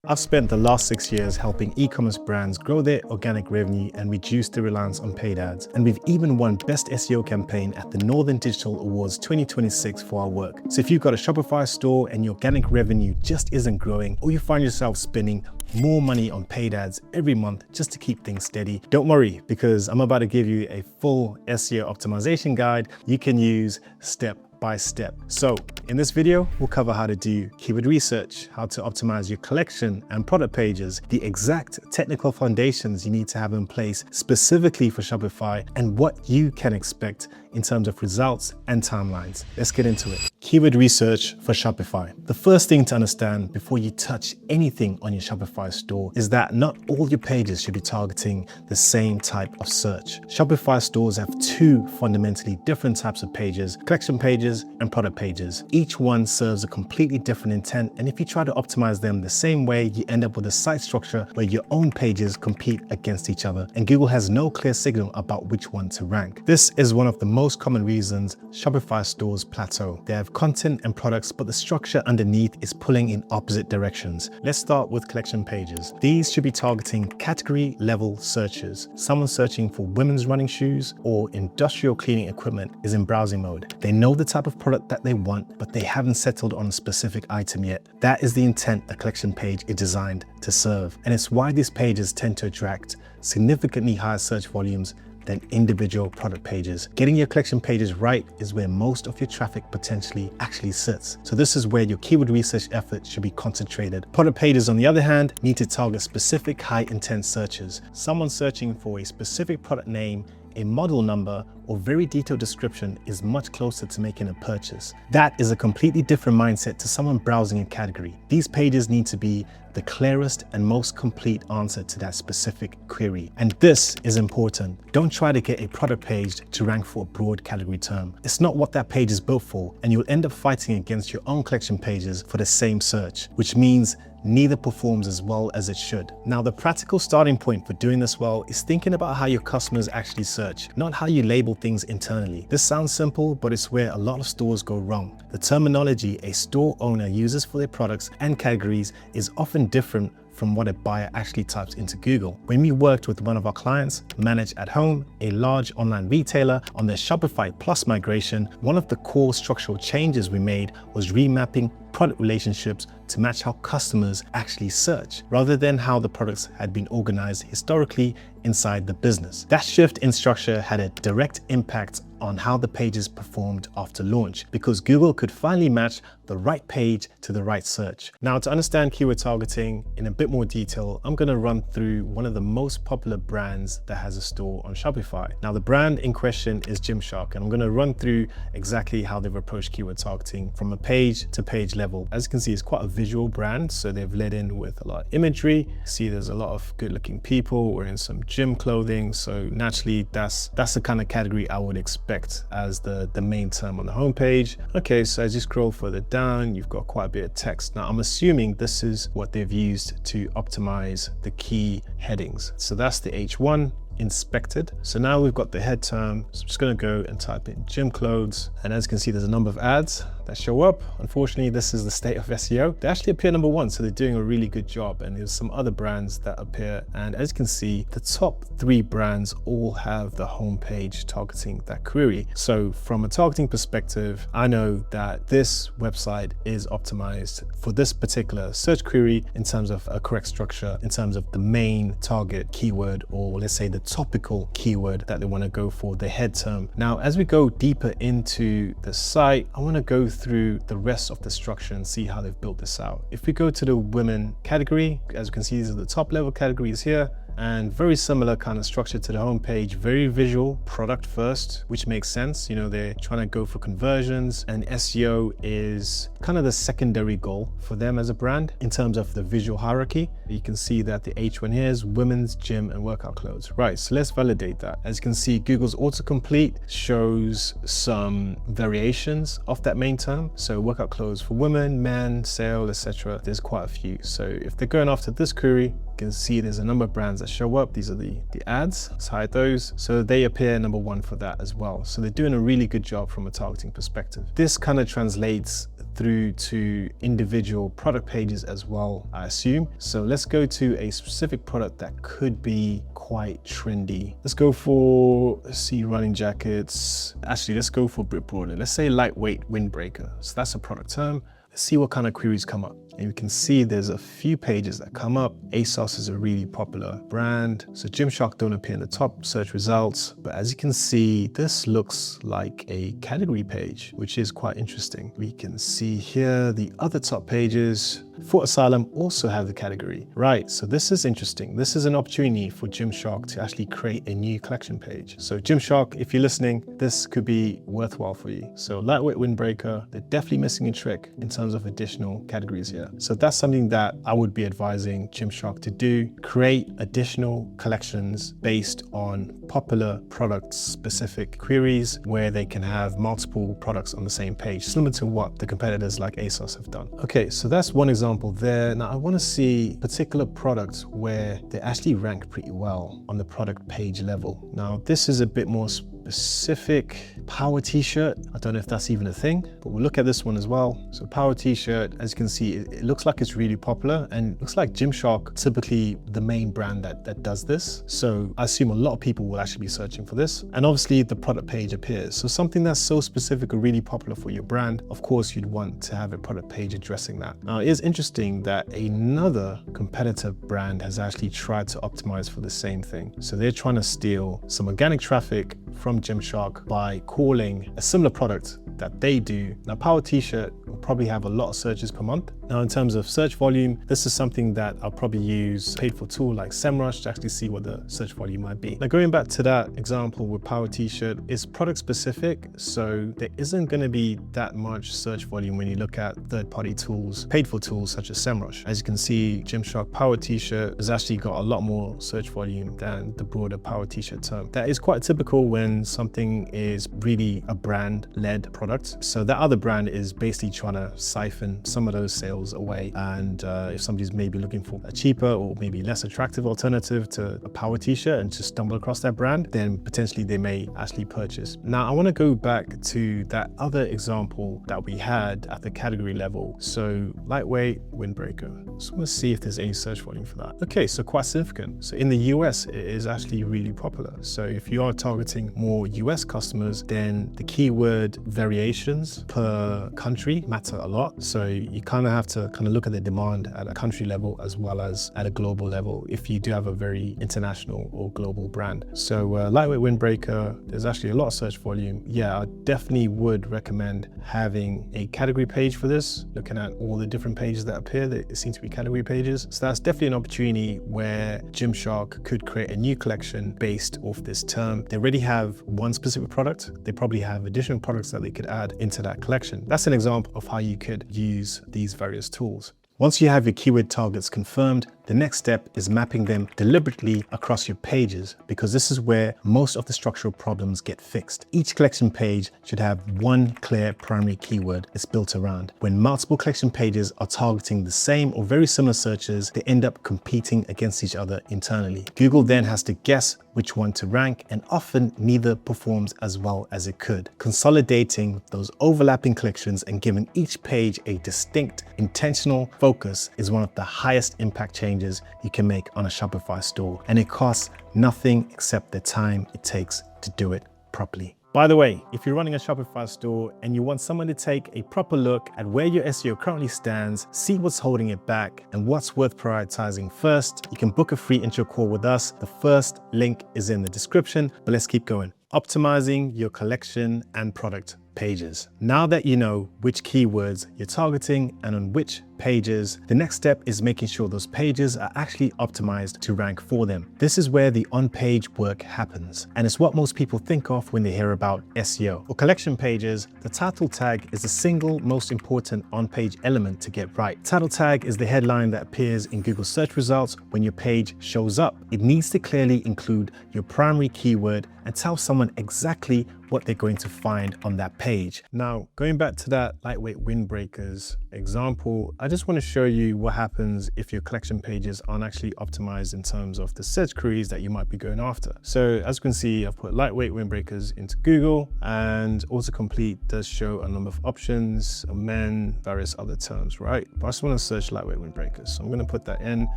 I've spent the last 6 years helping e-commerce brands grow their organic revenue and reduce their reliance on paid ads. And we've even won Best SEO Campaign at the Northern Digital Awards 2026 for our work. So if you've got a Shopify store and your organic revenue just isn't growing, or you find yourself spending more money on paid ads every month just to keep things steady, don't worry, because I'm about to give you a full SEO optimization guide you can use step by step. So in this video, we'll cover how to do keyword research, how to optimize your collection and product pages, the exact technical foundations you need to have in place specifically for Shopify, and what you can expect in terms of results and timelines. Let's get into it. Keyword research for Shopify. The first thing to understand before you touch anything on your Shopify store is that not all your pages should be targeting the same type of search. Shopify stores have two fundamentally different types of pages: collection pages and product pages. Each one serves a completely different intent, and if you try to optimize them the same way, you end up with a site structure where your own pages compete against each other, and Google has no clear signal about which one to rank. This is one of the most common reasons Shopify stores plateau. They have content and products, but the structure underneath is pulling in opposite directions. Let's start with collection pages. These should be targeting category level searches. Someone searching for women's running shoes or industrial cleaning equipment is in browsing mode. They know the type of product that they want, but they haven't settled on a specific item yet. That is the intent a collection page is designed to serve. And it's why these pages tend to attract significantly higher search volumes than individual product pages. Getting your collection pages right is where most of your traffic potentially actually sits. So this is where your keyword research effort should be concentrated. Product pages, on the other hand, need to target specific high intent searches. Someone searching for a specific product name, a model number, or very detailed description is much closer to making a purchase. That is a completely different mindset to someone browsing a category. These pages need to be the clearest and most complete answer to that specific query. And this is important. Don't try to get a product page to rank for a broad category term. It's not what that page is built for, and you'll end up fighting against your own collection pages for the same search, which means neither performs as well as it should. Now, the practical starting point for doing this well is thinking about how your customers actually search, not how you label things internally. This sounds simple, but it's where a lot of stores go wrong. The terminology a store owner uses for their products and categories is often different from what a buyer actually types into Google. When we worked with one of our clients, Manage at Home, a large online retailer, on their Shopify Plus migration, one of the core structural changes we made was remapping product relationships to match how customers actually search, rather than how the products had been organized historically inside the business. That shift in structure had a direct impact on how the pages performed after launch, because Google could finally match the right page to the right search. Now, to understand keyword targeting in a bit more detail, I'm going to run through one of the most popular brands that has a store on Shopify. Now, the brand in question is Gymshark, and I'm going to run through exactly how they've approached keyword targeting from a page to page level. As you can see, it's quite a visual brand, so they've led in with a lot of imagery. See, there's a lot of good looking people wearing some gym clothing, so naturally that's the kind of category I would expect as the main term on the homepage. Okay, so as you scroll further down, you've got quite a bit of text. Now, I'm assuming this is what they've used to optimize the key headings. So that's the H1 inspected. So now we've got the head term. So I'm just going to go and type in gym clothes, and as you can see, there's a number of ads that show up. Unfortunately, this is the state of SEO. They actually appear number one, so they're doing a really good job, and there's some other brands that appear, and as you can see, the top 3 brands all have the homepage targeting that query. So from a targeting perspective, I know that this website is optimized for this particular search query in terms of a correct structure, in terms of the main target keyword, or let's say the topical keyword that they want to go for, the head term. Now, as we go deeper into the site, I want to go through the rest of the structure and see how they've built this out. If we go to the women category, as you can see, these are the top level categories here. And very similar kind of structure to the homepage, very visual, product first, which makes sense. You know, they're trying to go for conversions, and SEO is kind of the secondary goal for them as a brand in terms of the visual hierarchy. You can see that the H1 here is women's gym and workout clothes. Right, so let's validate that. As you can see, Google's autocomplete shows some variations of that main term. So workout clothes for women, men, sale, etc. There's quite a few. So if they're going after this query, can see there's a number of brands that show up. These are the ads. Let's hide those. So they appear number one for that as well. So they're doing a really good job from a targeting perspective. This kind of translates through to individual product pages as well, I assume. So let's go to a specific product that could be quite trendy. Let's go for, let's see, running jackets. Actually, let's go for a bit broader. Let's say lightweight windbreaker. So that's a product term. Let's see what kind of queries come up. And you can see there's a few pages that come up. ASOS is a really popular brand. So Gymshark don't appear in the top search results. But as you can see, this looks like a category page, which is quite interesting. We can see here the other top pages. Foot Asylum also have the category. Right, so this is interesting. This is an opportunity for Gymshark to actually create a new collection page. So Gymshark, if you're listening, this could be worthwhile for you. So lightweight windbreaker, they're definitely missing a trick in terms of additional categories here. So that's something that I would be advising Gymshark to do. Create additional collections based on popular product specific queries where they can have multiple products on the same page, similar to what the competitors like ASOS have done. Okay, so that's one example there. Now I want to see particular products where they actually rank pretty well on the product page level. Now this is a bit more specific. Power t-shirt, I don't know if that's even a thing, but we'll look at this one as well. So power t-shirt, as you can see, it looks like it's really popular, and it looks like Gymshark typically the main brand that does this. So I assume a lot of people will actually be searching for this, and obviously the product page appears. So something that's so specific or really popular for your brand, of course you'd want to have a product page addressing that. Now it is interesting that another competitor brand has actually tried to optimize for the same thing. So they're trying to steal some organic traffic from Gymshark by calling a similar product that they do. Now power t-shirt will probably have a lot of searches per month. Now in terms of search volume, this is something that I'll probably use a paid for tool like SEMrush to actually see what the search volume might be. Now going back to that example with power t-shirt, it's product specific, so there isn't going to be that much search volume when you look at third-party tools, paid for tools such as SEMrush. As you can see, Gymshark power t-shirt has actually got a lot more search volume than the broader power t-shirt term. That is quite typical when something is really a brand-led product. So that other brand is basically trying to siphon some of those sales away. And if somebody's maybe looking for a cheaper or maybe less attractive alternative to a power t-shirt and just stumble across that brand, then potentially they may actually purchase. Now I want to go back to that other example that we had at the category level. So lightweight windbreaker. So let's see if there's any search volume for that. Okay, so quite significant. So in the US, it is actually really popular. So if you are targeting more US customers, then the keyword variations per country matter a lot. So you kind of have to look at the demand at a country level as well as at a global level if you do have a very international or global brand. So lightweight windbreaker, there's actually a lot of search volume. Yeah, I definitely would recommend having a category page for this, looking at all the different pages that appear. That seem to be category pages. So that's definitely an opportunity where Gymshark could create a new collection based off this term. They already have one specific product. They probably have additional products that they could add into that collection. That's an example of how you could use these various tools. Once you have your keyword targets confirmed, the next step is mapping them deliberately across your pages, because this is where most of the structural problems get fixed. Each collection page should have one clear primary keyword it's built around. When multiple collection pages are targeting the same or very similar searches, they end up competing against each other internally. Google then has to guess which one to rank, and often neither performs as well as it could. Consolidating those overlapping collections and giving each page a distinct, intentional focus is one of the highest impact changes you can make on a Shopify store, and it costs nothing except the time it takes to do it properly. By the way, if you're running a Shopify store and you want someone to take a proper look at where your SEO currently stands, see what's holding it back and what's worth prioritizing first, you can book a free intro call with us. The first link is in the description, but let's keep going. Optimizing your collection and product pages. Now that you know which keywords you're targeting and on which pages, the next step is making sure those pages are actually optimized to rank for them. This is where the on-page work happens, and it's what most people think of when they hear about SEO. For collection pages, the title tag is the single most important on-page element to get right. Title tag is the headline that appears in Google search results when your page shows up. It needs to clearly include your primary keyword and tell someone exactly what they're going to find on that page. Now, going back to that lightweight windbreakers example, I just want to show you what happens if your collection pages aren't actually optimized in terms of the search queries that you might be going after. So as you can see, I've put lightweight windbreakers into Google, and autocomplete does show a number of options, men, various other terms, right? But I just want to search lightweight windbreakers. So I'm going to put that in,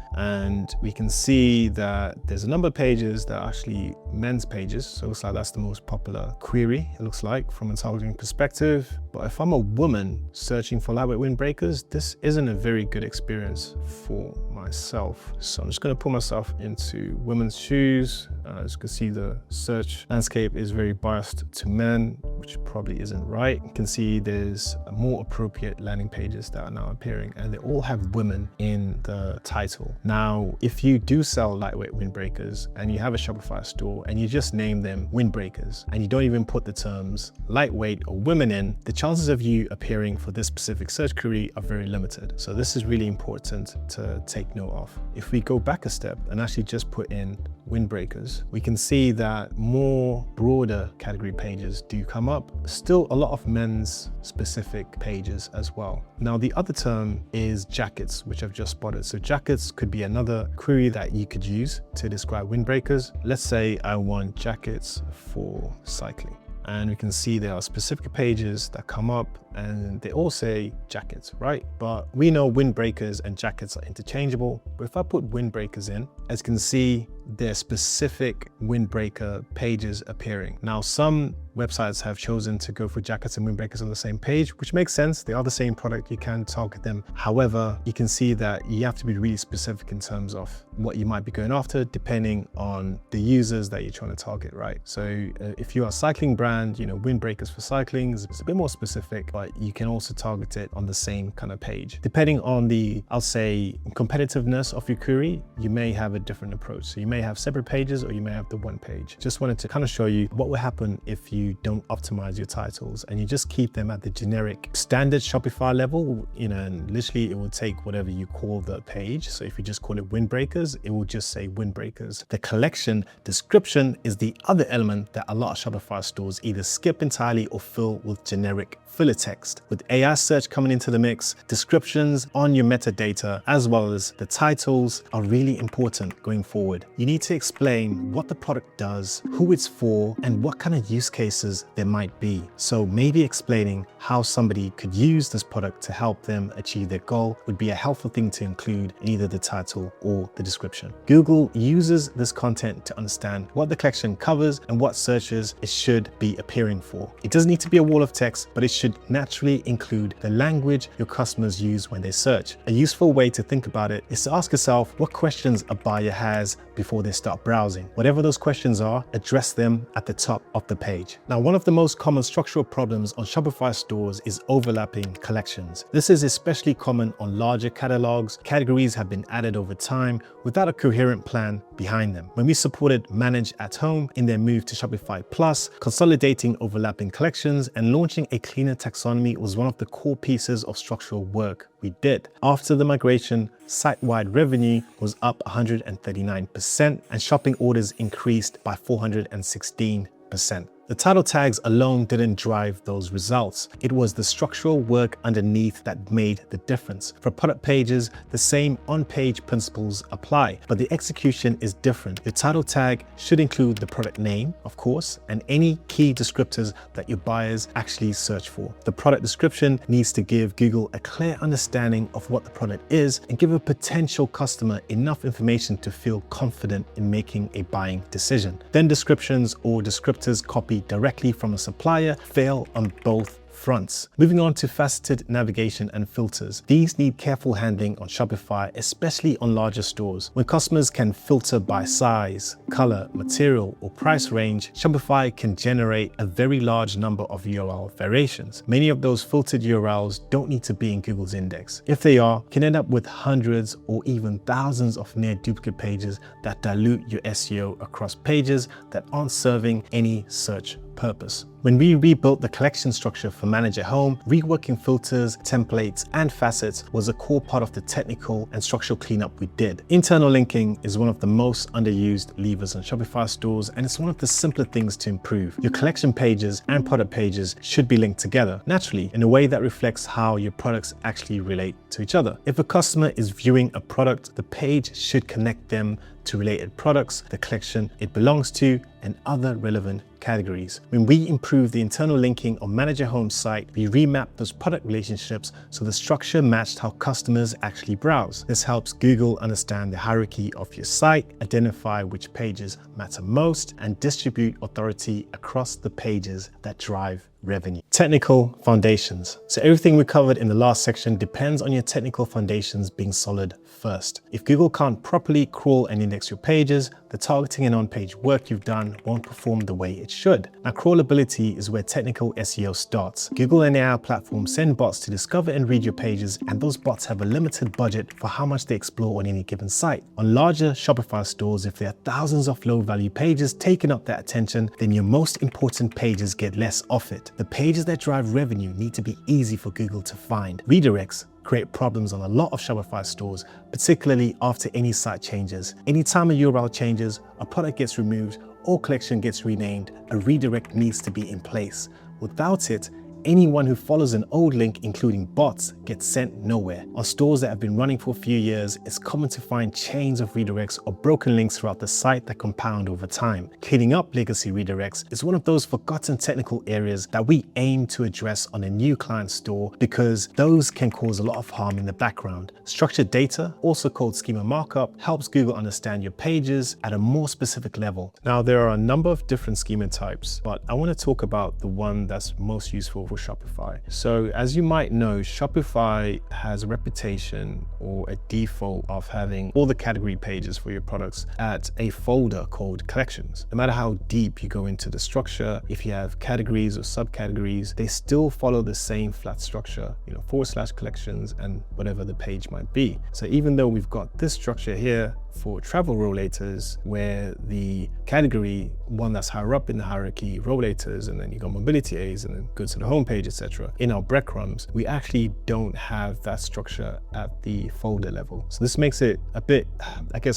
and we can see that there's a number of pages that are actually men's pages. So it looks like that's the most popular query, it looks like, from a targeting perspective. But if I'm a woman searching for lightweight windbreakers, this isn't a very good experience for myself. So I'm just going to put myself into women's shoes. As you can see, the search landscape is very biased to men, which probably isn't right. You can see there's more appropriate landing pages that are now appearing, and they all have women in the title. Now, if you do sell lightweight windbreakers and you have a Shopify store and you just name them windbreakers and you don't even put the terms lightweight or women in, the chances of you appearing for this specific search query are very limited. So this is really important to take note of. If we go back a step and actually just put in windbreakers, we can see that more broader category pages do come up. Still a lot of men's specific pages as well. Now, the other term is jackets, which I've just spotted. So jackets could be another query that you could use to describe windbreakers. Let's say I want jackets for cycling. And we can see there are specific pages that come up and they all say jackets, right? But we know windbreakers and jackets are interchangeable. But if I put windbreakers in, as you can see, there's specific windbreaker pages appearing. Now, some websites have chosen to go for jackets and windbreakers on the same page, which makes sense. They are the same product, you can target them. However, you can see that you have to be really specific in terms of what you might be going after, depending on the users that you're trying to target, right? So if you are a cycling brand, you know, windbreakers for cycling is a bit more specific, but you can also target it on the same kind of page. Depending on the, I'll say, competitiveness of your query, you may have a different approach. So you may have separate pages or you may have the one page. Just wanted to kind of show you what will happen if you don't optimize your titles and you just keep them at the generic standard Shopify level, you know, and literally it will take whatever you call the page. So if you just call it windbreakers, it will just say windbreakers. The collection description is the other element that a lot of Shopify stores either skip entirely or fill with generic filler text. With AI search coming into the mix, descriptions on your metadata as well as the titles are really important going forward. You need to explain what the product does, who it's for, and what kind of use cases there might be. So maybe explaining how somebody could use this product to help them achieve their goal would be a helpful thing to include in either the title or the description. Google uses this content to understand what the collection covers and what searches it should be appearing for. It doesn't need to be a wall of text, but it should naturally include the language your customers use when they search. A useful way to think about it is to ask yourself what questions a buyer has before they start browsing. Whatever those questions are, address them at the top of the page. Now, one of the most common structural problems on Shopify stores is overlapping collections. This is especially common on larger catalogs. Categories have been added over time without a coherent plan behind them. When we supported Manage at Home in their move to Shopify Plus, consolidating overlapping collections and launching a cleaner taxonomy was one of the core pieces of structural work we did. After the migration, site-wide revenue was up 139% and shopping orders increased by 416%. The title tags alone didn't drive those results. It was the structural work underneath that made the difference. For product pages, the same on-page principles apply, but the execution is different. Your title tag should include the product name, of course, and any key descriptors that your buyers actually search for. The product description needs to give Google a clear understanding of what the product is and give a potential customer enough information to feel confident in making a buying decision. Then descriptions or descriptors copied directly from a supplier fail on both fronts. Moving on to faceted navigation and filters. These need careful handling on Shopify, especially on larger stores. When customers can filter by size, color, material, or price range, Shopify can generate a very large number of URL variations. Many of those filtered URLs don't need to be in Google's index. If they are, you can end up with hundreds or even thousands of near duplicate pages that dilute your SEO across pages that aren't serving any search purpose. When we rebuilt the collection structure for Manage at Home, reworking filters, templates, and facets was a core part of the technical and structural cleanup we did. Internal linking is one of the most underused levers on Shopify stores, and it's one of the simpler things to improve. Your collection pages and product pages should be linked together, naturally, in a way that reflects how your products actually relate to each other. If a customer is viewing a product, the page should connect them to related products, the collection it belongs to, and other relevant categories. When we improved the internal linking on Manage at Home site, we remapped those product relationships so the structure matched how customers actually browse. This helps Google understand the hierarchy of your site, identify which pages matter most, and distribute authority across the pages that drive revenue. Technical foundations. So everything we covered in the last section depends on your technical foundations being solid first. If Google can't properly crawl and index your pages, the targeting and on-page work you've done won't perform the way it should. Now, crawlability is where technical SEO starts. Google and AI platforms send bots to discover and read your pages, and those bots have a limited budget for how much they explore on any given site. On larger Shopify stores, if there are thousands of low-value pages taking up that attention, then your most important pages get less of it. The pages that drive revenue need to be easy for Google to find. Redirects create problems on a lot of Shopify stores, particularly after any site changes. Anytime a URL changes, a product gets removed, or collection gets renamed, a redirect needs to be in place. Without it, anyone who follows an old link, including bots, gets sent nowhere. On stores that have been running for a few years, it's common to find chains of redirects or broken links throughout the site that compound over time. Cleaning up legacy redirects is one of those forgotten technical areas that we aim to address on a new client store, because those can cause a lot of harm in the background. Structured data, also called schema markup, helps Google understand your pages at a more specific level. Now, there are a number of different schema types, but I want to talk about the one that's most useful for Shopify. So as you might know, Shopify has a reputation or a default of having all the category pages for your products at a folder called collections. No matter how deep you go into the structure, if you have categories or subcategories, they still follow the same flat structure, / collections and whatever the page might be. So even though we've got this structure here for travel rollators, where the category one that's higher up in the hierarchy, rollators, and then you got mobility aids, and then goods to the homepage, etc. In our breadcrumbs, we actually don't have that structure at the folder level. So this makes it a bit,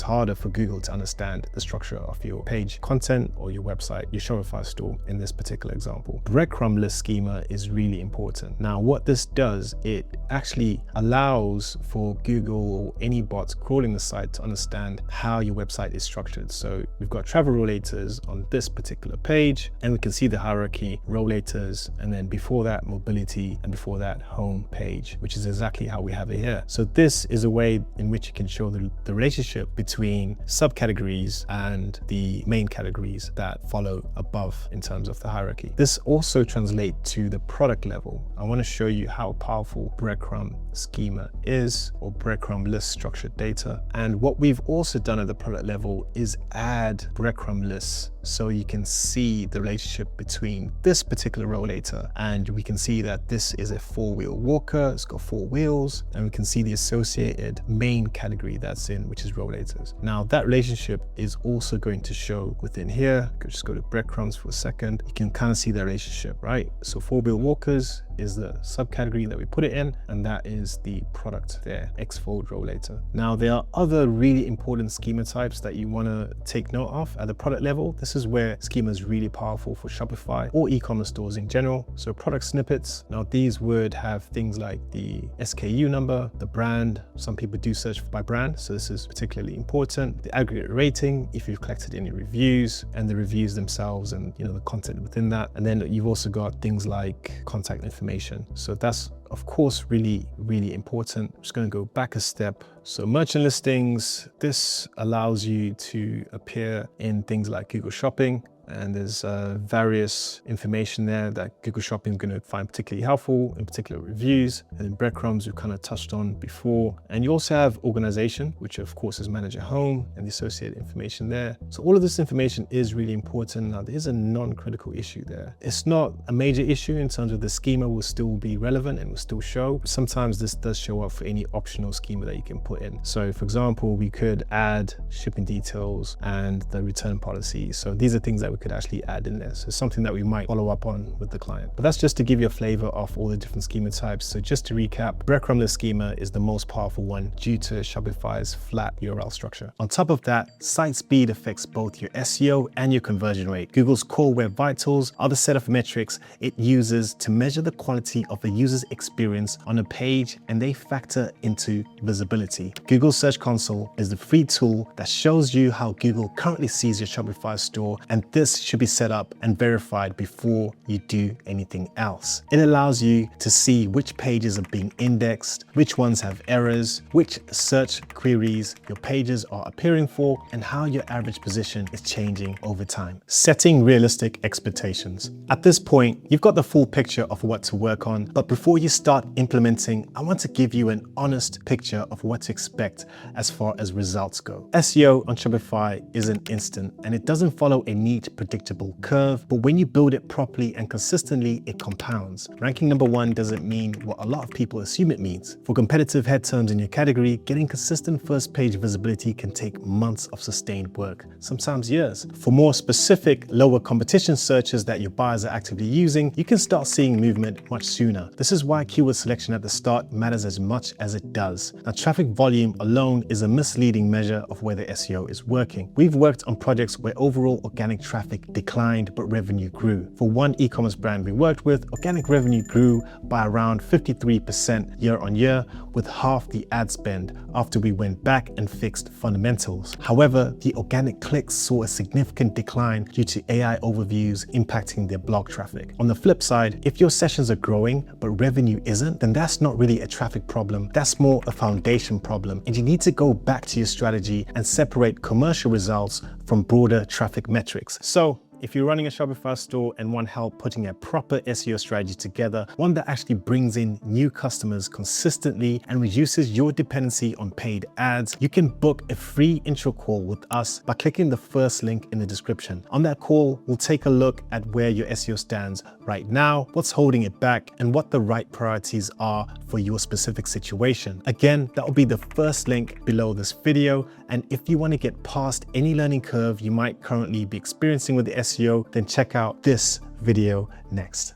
harder for Google to understand the structure of your page content or your website, your Shopify store in this particular example. Breadcrumb list schema is really important. Now, what this does, it actually allows for Google or any bots crawling the site to understand how your website is structured. So we've got travel rollators on this particular page, and we can see the hierarchy, rollators, and then before that mobility, and before that home page, which is exactly how we have it here. So this is a way in which you can show the relationship between subcategories and the main categories that follow above in terms of the hierarchy. This also translates to the product level. I want to show you how powerful breadcrumb schema is, or breadcrumb list structured data. And what we've also done at the product level is add breadcrumb lists, so you can see the relationship between this particular rollator, and we can see that this is a 4-wheel walker, it's got 4 wheels, and we can see the associated main category that's in, which is rollators. Now that relationship is also going to show within here. Just go to breadcrumbs for a second. You can kind of see the relationship, right? So 4-wheel walkers is the subcategory that we put it in, and that is the product there, X-fold rollator. Now there are other really important schema types that you want to take note of at the product level. This is where schema is really powerful for Shopify or e-commerce stores in general. So product snippets, now these would have things like the SKU number, the brand. Some people do search by brand, so this is particularly important. The aggregate rating, if you've collected any reviews, and the reviews themselves, and the content within that. And then you've also got things like contact information. So that's of course really, really important. I'm just going to go back a step. So merchant listings, this allows you to appear in things like Google Shopping, and there's various information there that Google Shopping is going to find particularly helpful, in particular reviews. And then breadcrumbs we've kind of touched on before. And you also have organization, which of course is Manage at Home, and the associated information there. So all of this information is really important. Now there is a non-critical issue there. It's not a major issue in terms of the schema will still be relevant and will still show. Sometimes this does show up for any optional schema that you can put in. So for example, we could add shipping details and the return policy. So these are things that we could actually add in there. So something that we might follow up on with the client. But that's just to give you a flavor of all the different schema types. So just to recap, breadcrumbless schema is the most powerful one due to Shopify's flat URL structure. On top of that, site speed affects both your SEO and your conversion rate. Google's Core Web Vitals are the set of metrics it uses to measure the quality of the user's experience on a page, and they factor into visibility. Google Search Console is the free tool that shows you how Google currently sees your Shopify store, and this should be set up and verified before you do anything else. It allows you to see which pages are being indexed, which ones have errors, which search queries your pages are appearing for, and how your average position is changing over time. Setting realistic expectations. At this point, you've got the full picture of what to work on, but before you start implementing, I want to give you an honest picture of what to expect as far as results go. SEO on Shopify isn't instant, and it doesn't follow a neat, predictable curve, but when you build it properly and consistently, it compounds. Ranking number one doesn't mean what a lot of people assume it means. For competitive head terms in your category, getting consistent first page visibility can take months of sustained work, sometimes years. For more specific, lower competition searches that your buyers are actively using, you can start seeing movement much sooner. This is why keyword selection at the start matters as much as it does. Now, traffic volume alone is a misleading measure of whether SEO is working. We've worked on projects where overall organic traffic declined, but revenue grew. For one e-commerce brand we worked with, organic revenue grew by around 53% year on year, with half the ad spend after we went back and fixed fundamentals. However, the organic clicks saw a significant decline due to AI overviews impacting their blog traffic. On the flip side, if your sessions are growing but revenue isn't, then that's not really a traffic problem, that's more a foundation problem, and you need to go back to your strategy and separate commercial results from broader traffic metrics. So if you're running a Shopify store and want help putting a proper SEO strategy together, one that actually brings in new customers consistently and reduces your dependency on paid ads, you can book a free intro call with us by clicking the first link in the description. On that call, we'll take a look at where your SEO stands right now, what's holding it back, and what the right priorities are for your specific situation. Again, that will be the first link below this video. And if you want to get past any learning curve you might currently be experiencing with the SEO, then check out this video next.